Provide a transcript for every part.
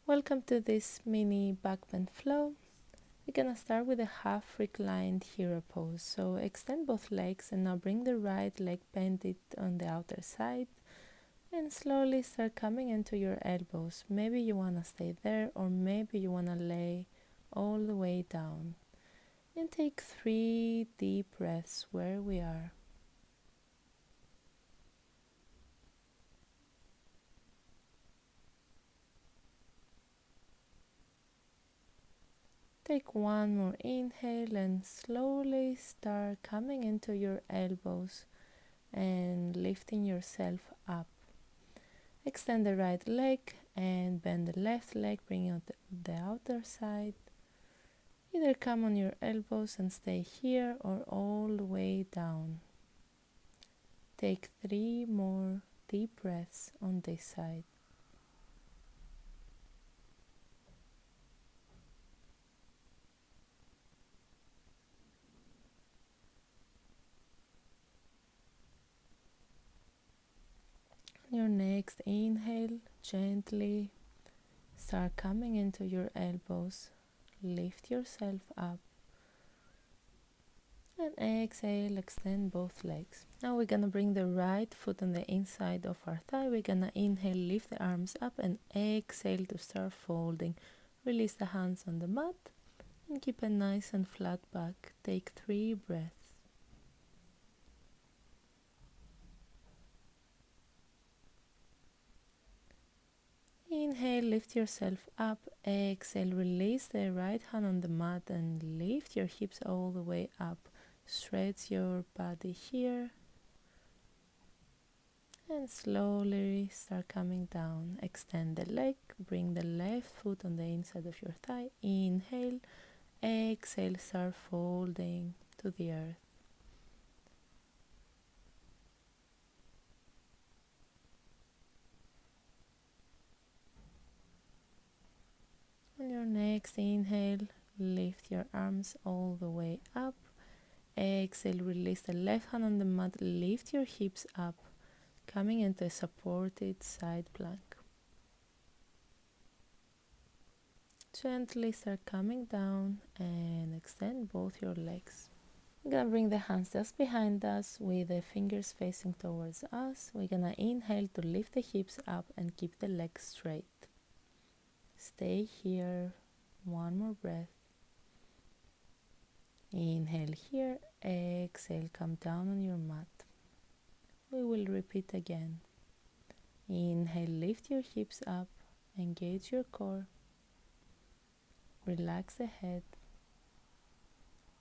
Welcome to this mini backbend flow. We're gonna start with a half reclined hero pose. So extend both legs and now bring the right leg, bend it on the outer side and slowly start coming into your elbows. Maybe you wanna stay there or maybe you wanna lay all the way down. And take 3 deep breaths where we are. Take one more inhale and slowly start coming into your elbows and lifting yourself up. Extend the right leg and bend the left leg, bring out the outer side. Either come on your elbows and stay here or all the way down. Take 3 more deep breaths on this side. On your next inhale, gently start coming into your elbows. Lift yourself up. And exhale, extend both legs. Now we're gonna bring the right foot on the inside of our thigh. We're gonna inhale, lift the arms up and exhale to start folding. Release the hands on the mat and keep a nice and flat back. Take 3 breaths. Inhale, lift yourself up. Exhale, release the right hand on the mat and lift your hips all the way up. Stretch your body here. And slowly start coming down. Extend the leg. Bring the left foot on the inside of your thigh. Inhale. Exhale, start folding to the earth. On your next inhale, lift your arms all the way up. Exhale, release the left hand on the mat. Lift your hips up, coming into a supported side plank. Gently start coming down and extend both your legs. We're gonna bring the hands just behind us with the fingers facing towards us. We're gonna inhale to lift the hips up and keep the legs straight. Stay here, one more breath. Inhale here, exhale, come down on your mat. We will repeat again. Inhale, lift your hips up, engage your core. Relax the head.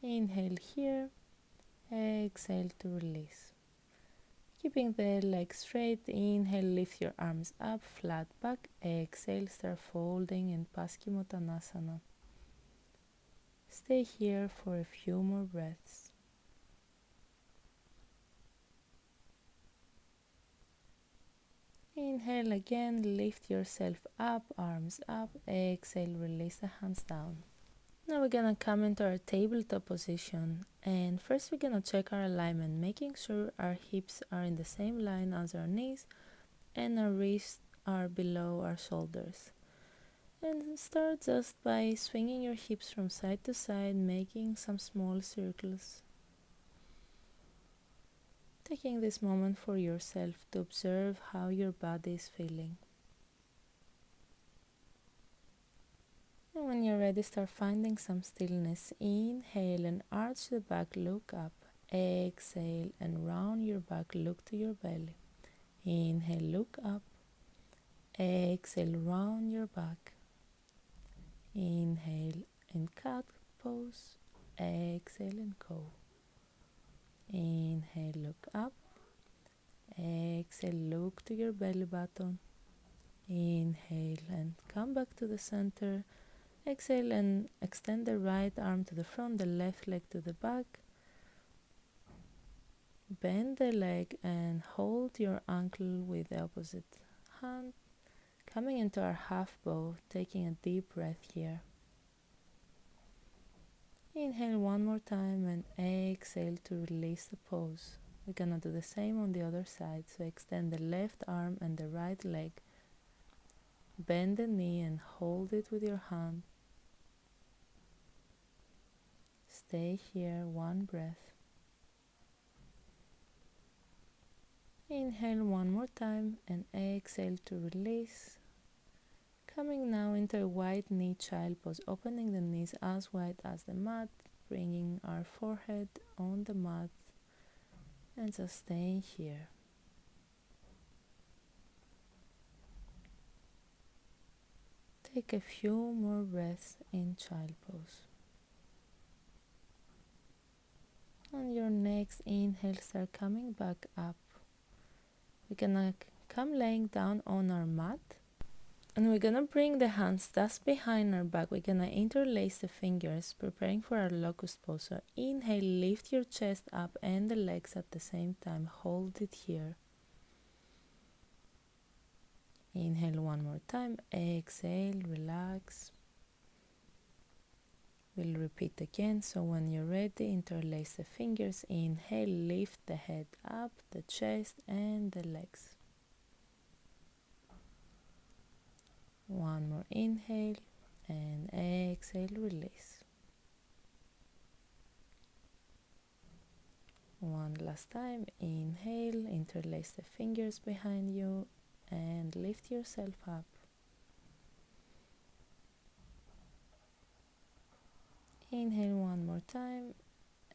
Inhale here, exhale to release. Keeping the legs straight, inhale, lift your arms up, flat back. Exhale, start folding in Paschimottanasana. Stay here for a few more breaths. Inhale again, lift yourself up, arms up. Exhale, release the hands down. Now we're gonna come into our tabletop position, and first we're gonna check our alignment, making sure our hips are in the same line as our knees and our wrists are below our shoulders. And start just by swinging your hips from side to side, making some small circles. Taking this moment for yourself to observe how your body is feeling. And when you're ready, start finding some stillness. Inhale and arch the back, look up. Exhale and round your back, look to your belly. Inhale, look up. Exhale, round your back. Inhale and cat pose. Exhale and go. Inhale, look up. Exhale, look to your belly button. Inhale and come back to the center. Exhale and extend the right arm to the front, the left leg to the back. Bend the leg and hold your ankle with the opposite hand. Coming into our half bow, taking a deep breath here. Inhale one more time and exhale to release the pose. We're gonna do the same on the other side. So extend the left arm and the right leg. Bend the knee and hold it with your hand. Stay here, one breath. Inhale one more time and exhale to release. Coming now into a wide knee child pose, opening the knees as wide as the mat, bringing our forehead on the mat and just staying here. Take a few more breaths in child pose. On your next inhale, start coming back up. We're gonna come laying down on our mat. And we're gonna bring the hands just behind our back. We're gonna interlace the fingers, preparing for our locust pose. So inhale, lift your chest up and the legs at the same time. Hold it here. Inhale one more time. Exhale, relax. We'll repeat again. So when you're ready, interlace the fingers. Inhale, lift the head up, the chest and the legs. One more inhale and exhale, release. One last time. Inhale, interlace the fingers behind you and lift yourself up. Inhale one more time.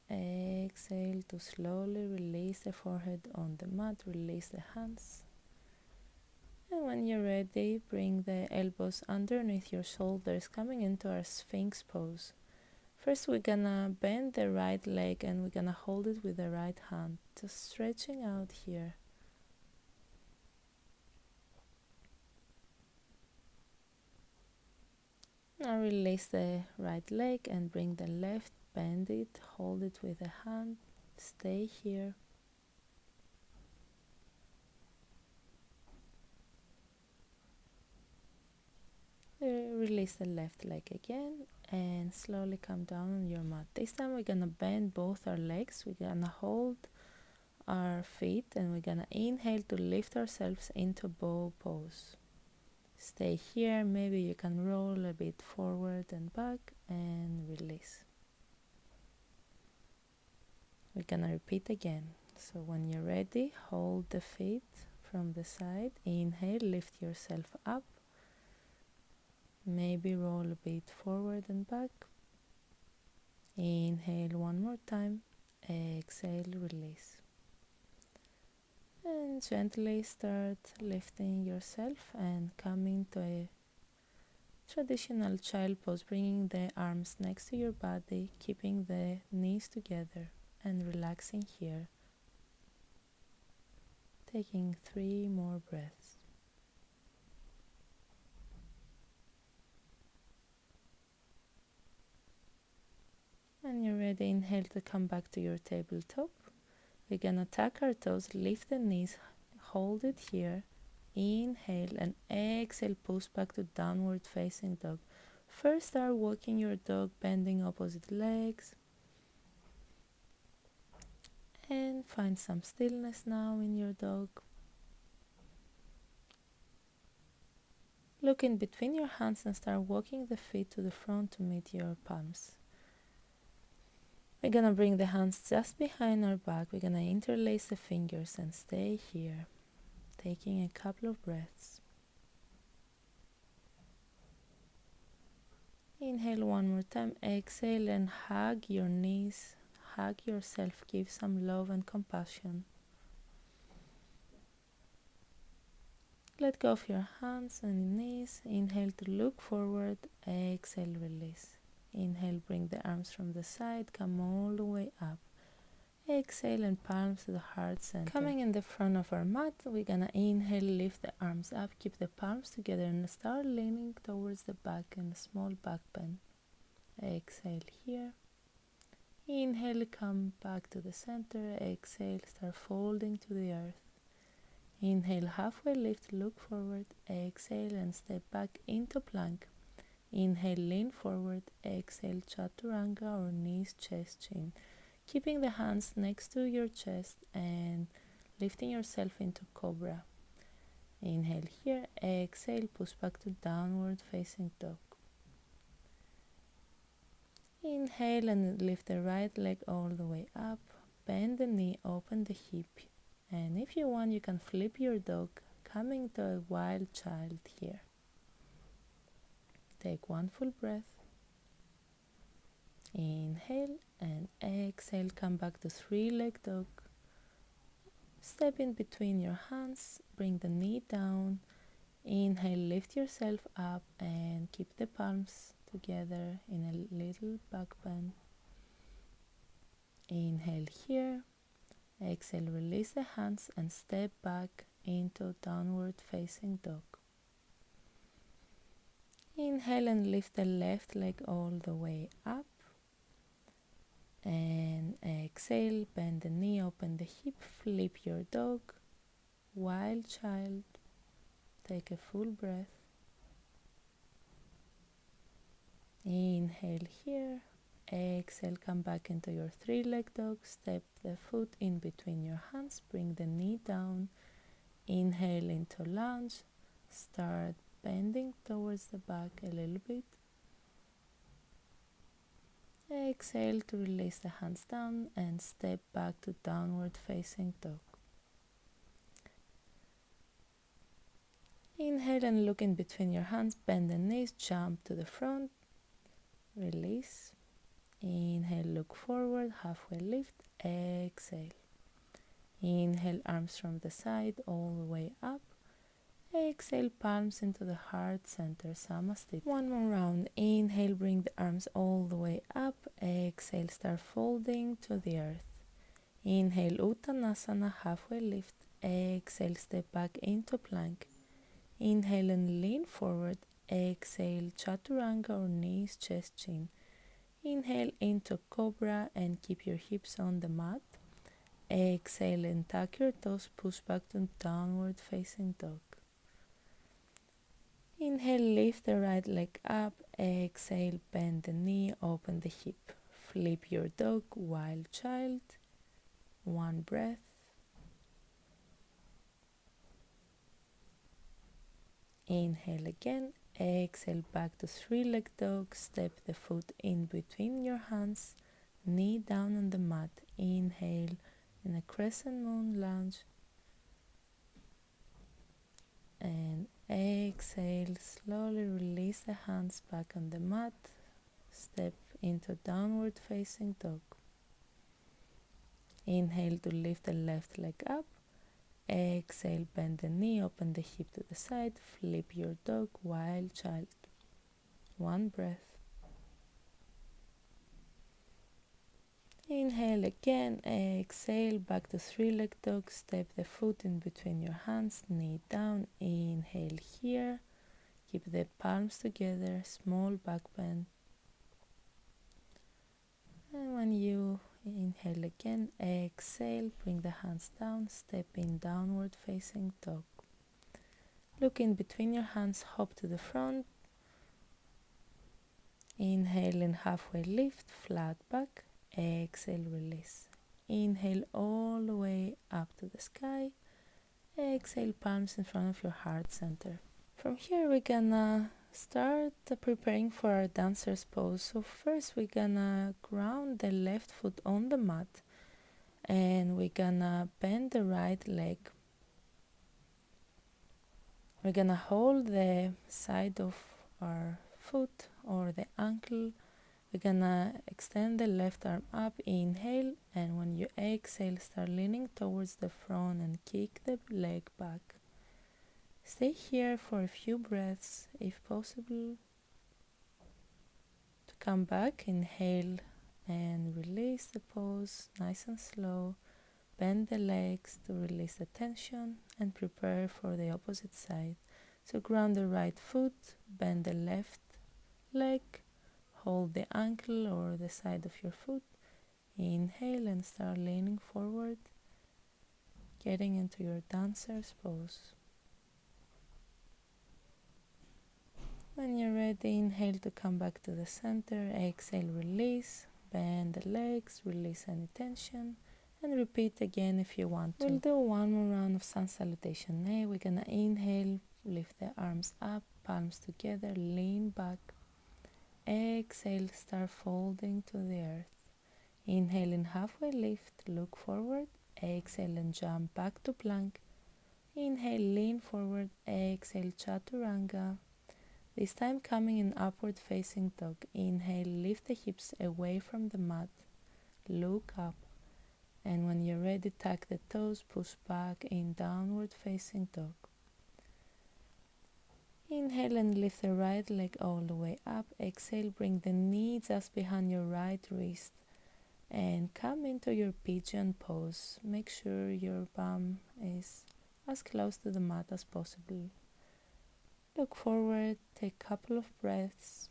Exhale to slowly release the forehead on the mat, release the hands. And when you're ready, bring the elbows underneath your shoulders, coming into our Sphinx pose. First, we're gonna bend the right leg and we're gonna hold it with the right hand, just stretching out here. Now release the right leg and bring the left, bend it, hold it with a hand, stay here. Release the left leg again and slowly come down on your mat. This time we're gonna bend both our legs. We're gonna hold our feet and we're gonna inhale to lift ourselves into bow pose. Stay here. Maybe you can roll a bit forward and back and release. We're gonna repeat again. So when you're ready, hold the feet from the side. Inhale, lift yourself up. Maybe roll a bit forward and back. Inhale one more time. Exhale, release. And gently start lifting yourself and coming to a traditional child pose, bringing the arms next to your body, keeping the knees together and relaxing here. Taking 3 more breaths. When you're ready, inhale to come back to your tabletop. We're gonna tuck our toes, lift the knees, hold it here. Inhale and exhale, push back to downward facing dog. First start walking your dog, bending opposite legs. And find some stillness now in your dog. Look in between your hands and start walking the feet to the front to meet your palms. We're gonna bring the hands just behind our back. We're gonna interlace the fingers and stay here, taking a couple of breaths. Inhale one more time, exhale and hug your knees, hug yourself, give some love and compassion. Let go of your hands and knees. Inhale to look forward, exhale, release. Inhale, bring the arms from the side, come all the way up. Exhale and palms to the heart center. Coming in the front of our mat, we're gonna inhale, lift the arms up, keep the palms together and start leaning towards the back in a small back bend. Exhale here. Inhale, come back to the center. Exhale, start folding to the earth. Inhale, halfway lift, look forward. Exhale and step back into plank. Inhale, lean forward. Exhale, chaturanga or knees, chest, chin. Keeping the hands next to your chest and lifting yourself into cobra. Inhale here, exhale, push back to downward facing dog. Inhale and lift the right leg all the way up, bend the knee, open the hip, and if you want you can flip your dog, coming to a wild child here. Take one full breath. Inhale and exhale, come back to three-leg dog. Step in between your hands, bring the knee down. Inhale, lift yourself up and keep the palms together in a little back bend. Inhale here. Exhale, release the hands and step back into downward facing dog. Inhale and lift the left leg all the way up. And exhale, bend the knee, open the hip, flip your dog, wild child. Take a full breath. Inhale here. Exhale, come back into your three-leg dog. Step the foot in between your hands. Bring the knee down. Inhale into lunge. Start bending towards the back a little bit. Exhale to release the hands down and step back to downward facing dog. Inhale and look in between your hands. Bend the knees, jump to the front. Release. Inhale, look forward, halfway lift. Exhale. Inhale, arms from the side all the way up. Exhale, palms into the heart center, Samasthiti. One more round. Inhale, bring the arms all the way up. Exhale, start folding to the earth. Inhale, Uttanasana, halfway lift. Exhale, step back into plank. Inhale and lean forward. Exhale, Chaturanga or knees, chest, chin. Inhale into Cobra and keep your hips on the mat. Exhale and tuck your toes, push back to downward facing dog. Inhale, lift the right leg up. Exhale, bend the knee, open the hip. Flip your dog, wild child. One breath. Inhale again. Exhale, back to three-leg dog. Step the foot in between your hands. Knee down on the mat. Inhale in a crescent moon lunge. And exhale, slowly release the hands back on the mat. Step into downward facing dog. Inhale to lift the left leg up. Exhale, bend the knee, open the hip to the side, flip your dog, wild child. One breath. Inhale again, exhale, back to three-leg dog, step the foot in between your hands, knee down, inhale here, keep the palms together, small back bend. And when you inhale again, exhale, bring the hands down, step in downward facing dog. Look in between your hands, hop to the front. Inhale and halfway lift, flat back. Exhale, release. Inhale all the way up to the sky. Exhale, palms in front of your heart center. From here we're gonna start preparing for our dancer's pose. So first we're gonna ground the left foot on the mat and we're gonna bend the right leg. We're gonna hold the side of our foot or the ankle. We're gonna extend the left arm up, inhale, and when you exhale, start leaning towards the front and kick the leg back. Stay here for a few breaths, if possible. To come back, inhale and release the pose, nice and slow. Bend the legs to release the tension and prepare for the opposite side. So ground the right foot, bend the left leg, hold the ankle or the side of your foot. Inhale and start leaning forward, getting into your dancer's pose. When you're ready, inhale to come back to the center. Exhale, release. Bend the legs, release any tension. And repeat again if you want to. We'll do one more round of sun salutation. Now we're gonna inhale, lift the arms up, palms together, lean back. Exhale, start folding to the earth. Inhale in halfway lift, look forward. Exhale and jump back to plank. Inhale, lean forward. Exhale, chaturanga. This time coming in upward facing dog. Inhale, lift the hips away from the mat. Look up. And when you're ready, tuck the toes, push back in downward facing dog. Inhale and lift the right leg all the way up. Exhale, bring the knee just behind your right wrist. And come into your pigeon pose. Make sure your bum is as close to the mat as possible. Look forward, take a couple of breaths.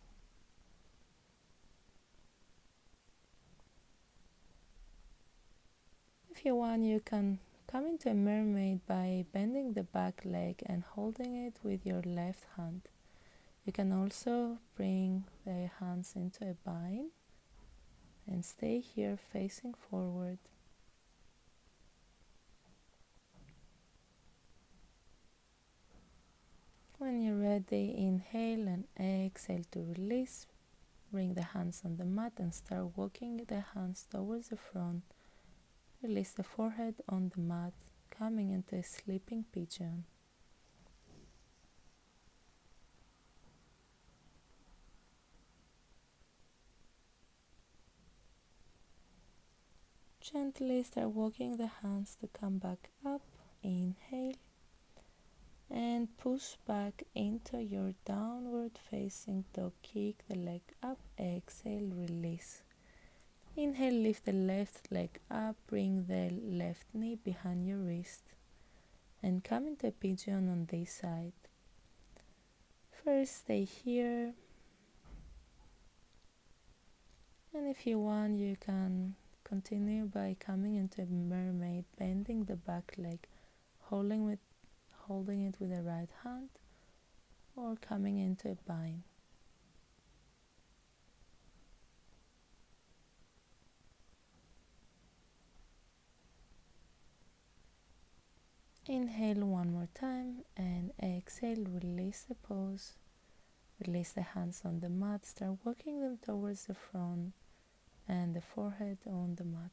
If you want, you can come into a mermaid by bending the back leg and holding it with your left hand. You can also bring the hands into a bind and stay here facing forward. When you're ready, inhale and exhale to release. Bring the hands on the mat and start walking the hands towards the front. Release the forehead on the mat, coming into a sleeping pigeon. Gently start walking the hands to come back up. Inhale and push back into your downward facing dog. Kick the leg up. Exhale, release. Inhale, lift the left leg up. Bring the left knee behind your wrist and come into a pigeon on this side. First, stay here, and if you want, you can continue by coming into a mermaid, bending the back leg, holding it with the right hand, or coming into a bind. Inhale one more time and exhale, release the pose. Release the hands on the mat, start walking them towards the front and the forehead on the mat,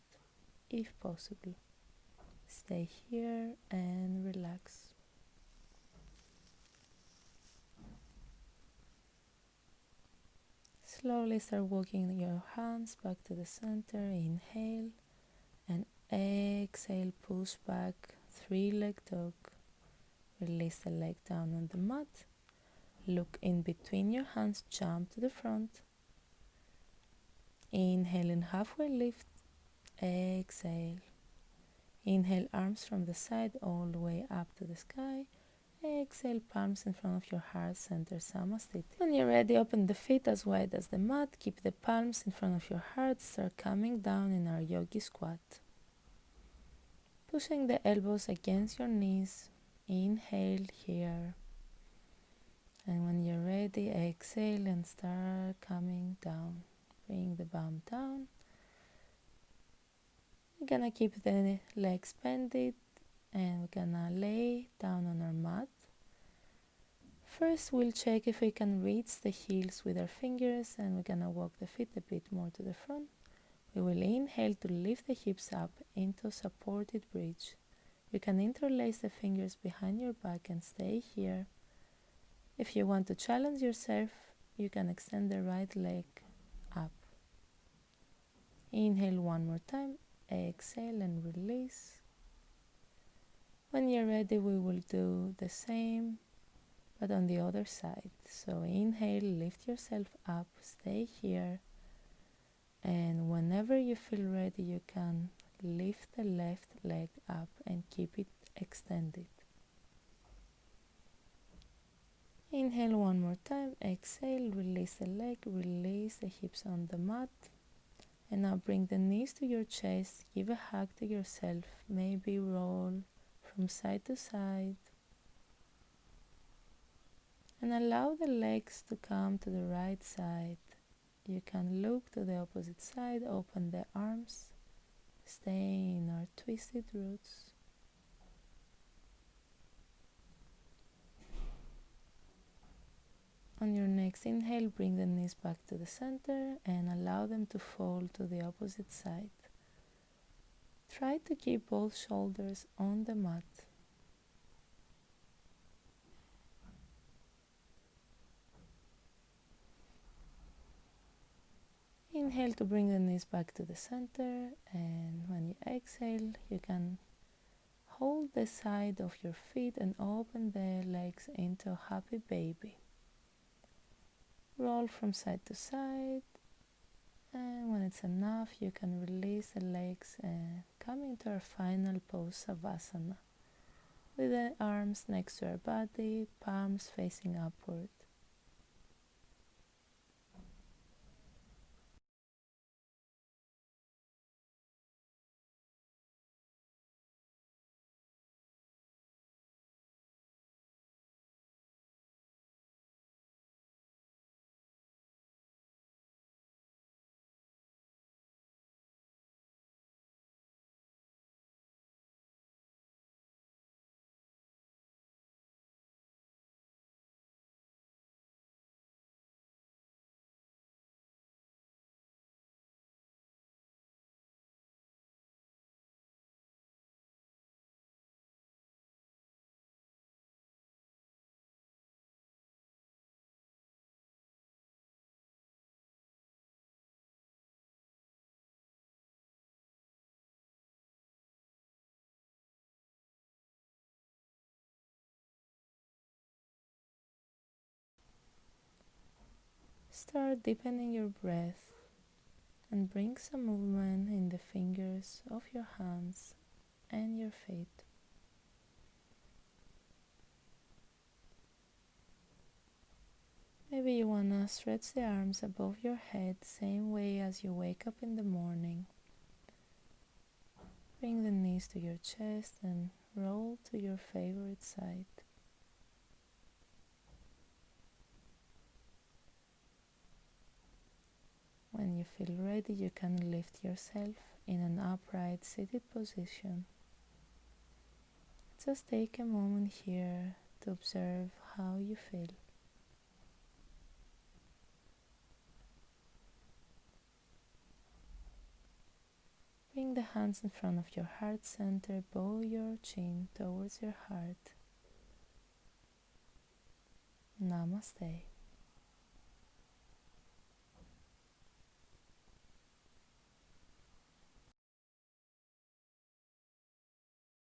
if possible. Stay here and relax. Slowly start walking your hands back to the center. Inhale and exhale, push back, three-leg dog. Release the leg down on the mat. Look in between your hands, jump to the front. Inhale and halfway lift. Exhale. Inhale, arms from the side all the way up to the sky. Exhale, palms in front of your heart center, Samasthiti. When you're ready, open the feet as wide as the mat. Keep the palms in front of your heart. Start coming down in our yogi squat. Pushing the elbows against your knees. Inhale here. And when you're ready, exhale and start coming down. Bring the bum down. We're gonna keep the legs bended and we're gonna lay down on our mat. First, we'll check if we can reach the heels with our fingers, and we're gonna walk the feet a bit more to the front. We will inhale to lift the hips up into supported bridge. You can interlace the fingers behind your back and stay here. If you want to challenge yourself, you can extend the right leg up. Inhale one more time, exhale and release. When you're ready, we will do the same, but on the other side. So inhale, lift yourself up, stay here. And whenever you feel ready, you can lift the left leg up and keep it extended. Inhale one more time, exhale, release the leg, release the hips on the mat. And now bring the knees to your chest, give a hug to yourself, maybe roll from side to side. And allow the legs to come to the right side. You can look to the opposite side, open the arms. stay in our twisted roots. On your next inhale, bring the knees back to the center and allow them to fall to the opposite side. Try to keep both shoulders on the mat. Inhale to bring the knees back to the center, and when you exhale, you can hold the side of your feet and open the legs into a happy baby. Roll from side to side, and when it's enough, you can release the legs and come into our final pose, Savasana, with the arms next to our body, palms facing upward. Start deepening your breath and bring some movement in the fingers of your hands and your feet. Maybe you want to stretch the arms above your head, same way as you wake up in the morning. Bring the knees to your chest and roll to your favorite side. When you feel ready, you can lift yourself in an upright seated position. Just take a moment here to observe how you feel. Bring the hands in front of your heart center, bow your chin towards your heart. Namaste.